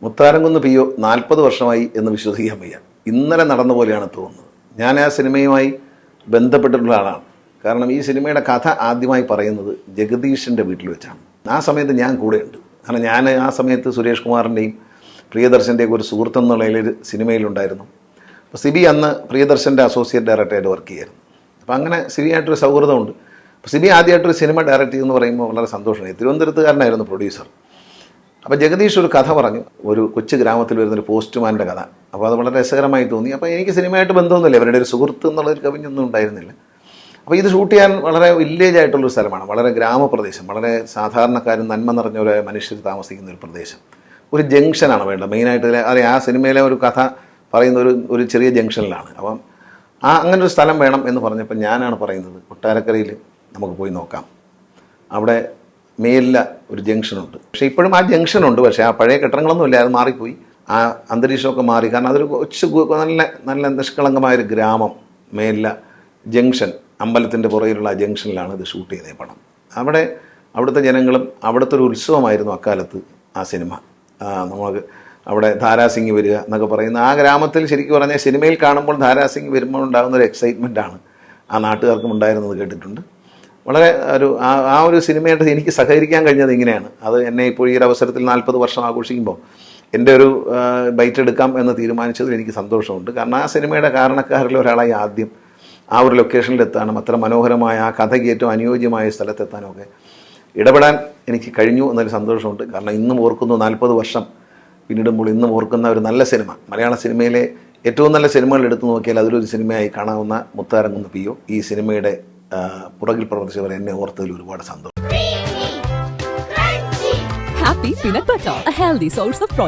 Mutharamkunnu P O 40 വർഷമായി എന്ന് വിശ്വസിക്കാൻ വയ്യ. ഇന്നലെ നടന്ന പോലെയാണ് തോന്നുന്നത്. ഞാൻ ആ സിനിമയുമായി ബന്ധപ്പെട്ടിട്ടുള്ള ആളാണ്. കാരണം ഈ സിനിമയുടെ കഥ ആദ്യമായി പറയുന്നത് ജഗദീഷിൻ്റെ വീട്ടിൽ വെച്ചാണ്. ആ സമയത്ത് ഞാൻ കൂടെയുണ്ട്. കാരണം ഞാൻ ആ സമയത്ത് സുരേഷ് കുമാറിൻ്റെയും പ്രിയദർശൻ്റെയും ഒരു സുഹൃത്തെന്നുള്ള ഒരു സിനിമയിലുണ്ടായിരുന്നു. അപ്പോൾ സിബി അന്ന് പ്രിയദർശൻ്റെ അസോസിയേറ്റ് ഡയറക്ടറായിട്ട് വർക്ക് ചെയ്യായിരുന്നു. അപ്പോൾ അങ്ങനെ സിബിയായിട്ടൊരു സൗഹൃദമുണ്ട്. അപ്പോൾ സിബി ആദ്യമായിട്ടൊരു സിനിമ ഡയറക്റ്റ് ചെയ്യുമെന്ന് പറയുമ്പോൾ വളരെ സന്തോഷമായി. തിരുവനന്തപുരത്തുകാരനായിരുന്നു പ്രൊഡ്യൂസർ. അപ്പോൾ ജഗദീഷ് ഒരു കഥ പറഞ്ഞു, ഒരു കൊച്ചു ഗ്രാമത്തിൽ വരുന്നൊരു പോസ്റ്റ്മാൻ്റെ കഥ. അപ്പോൾ അത് വളരെ രസകരമായി തോന്നി. അപ്പോൾ എനിക്ക് സിനിമയായിട്ട് ബന്ധമൊന്നുമില്ല, അവരുടെ ഒരു സുഹൃത്ത് എന്നുള്ളൊരു കവിഞ്ഞൊന്നും ഉണ്ടായിരുന്നില്ല. അപ്പോൾ ഇത് ഷൂട്ട് ചെയ്യാൻ വളരെ വില്ലേജ് ആയിട്ടുള്ളൊരു സ്ഥലമാണ്, വളരെ ഗ്രാമപ്രദേശം, വളരെ സാധാരണക്കാരും നന്മ നിറഞ്ഞ മനുഷ്യർ താമസിക്കുന്ന ഒരു പ്രദേശം. ഒരു ജംഗ്ഷനാണ് വേണ്ടത് മെയിനായിട്ട്. അറിയാം, ആ സിനിമയിലെ ഒരു കഥ പറയുന്ന ഒരു ചെറിയ ജംഗ്ഷനിലാണ്. അപ്പം അങ്ങനെ ഒരു സ്ഥലം വേണം എന്ന് പറഞ്ഞപ്പോൾ ഞാനാണ് പറയുന്നത്, കൊട്ടാരക്കരയിൽ നമുക്ക് പോയി നോക്കാം. അവിടെ മേലില ഒരു ജംഗ്ഷനുണ്ട്. പക്ഷേ ഇപ്പോഴും ആ ജംഗ്ഷനുണ്ട്, പക്ഷേ ആ പഴയ കെട്ടിടങ്ങളൊന്നും ഇല്ല, അത് മാറിപ്പോയി. ആ അന്തരീക്ഷമൊക്കെ മാറി. കാരണം അതൊരു നല്ല നിഷ്കളങ്കമായൊരു ഗ്രാമം. മേലില ജംഗ്ഷൻ, അമ്പലത്തിൻ്റെ പുറകിലുള്ള ആ ജംഗ്ഷനിലാണ് ഇത് ഷൂട്ട് ചെയ്തേ പണം. അവിടുത്തെ ജനങ്ങളും അവിടുത്തെ ഒരു ഉത്സവമായിരുന്നു അക്കാലത്ത് ആ സിനിമ. നമുക്ക് അവിടെ ധാരാസിംഗ് വരിക എന്നൊക്കെ പറയുന്ന ആ ഗ്രാമത്തിൽ ശരിക്കും പറഞ്ഞാൽ സിനിമയിൽ കാണുമ്പോൾ ധാരാസിംഗ് വരുമ്പോൾ ഉണ്ടാകുന്ന ഒരു എക്സൈറ്റ്മെൻറ്റാണ് ആ നാട്ടുകാർക്കും ഉണ്ടായിരുന്നത് കേട്ടിട്ടുണ്ട്. വളരെ ആ ഒരു സിനിമയായിട്ട് എനിക്ക് സഹകരിക്കാൻ കഴിഞ്ഞത് ഇങ്ങനെയാണ്. അത് എന്നെ ഇപ്പോൾ ഈ ഒരു അവസരത്തിൽ 40 വർഷം ആഘോഷിക്കുമ്പോൾ എൻ്റെ ഒരു ബൈറ്റ് എടുക്കാം എന്ന് തീരുമാനിച്ചതിൽ എനിക്ക് സന്തോഷമുണ്ട്. കാരണം ആ സിനിമയുടെ കാരണക്കാരിൽ ഒരാളായി ആദ്യം ആ ഒരു ലൊക്കേഷനിലെത്താനും അത്ര മനോഹരമായ ആ കഥയ്ക്ക് ഏറ്റവും അനുയോജ്യമായ സ്ഥലത്തെത്താനും ഒക്കെ ഇടപെടാൻ എനിക്ക് കഴിഞ്ഞു എന്നൊരു സന്തോഷമുണ്ട്. കാരണം ഇന്നും ഓർക്കുന്നു, 40 വർഷം പിന്നിടുമ്പോൾ ഇന്നും ഓർക്കുന്ന ഒരു നല്ല സിനിമ, മലയാള സിനിമയിലെ ഏറ്റവും നല്ല സിനിമകൾ എടുത്തു നോക്കിയാൽ അതിലൊരു സിനിമയായി കാണാവുന്ന മുത്താരംകുന്ന് പി ഒ. ഈ സിനിമയുടെ പുറകിൽ പ്രവർത്തിച്ചവർ എന്നെ ഓർത്തതിൽ ഒരുപാട് സന്തോഷം. Happy Peanut Butter, a healthy source of protein.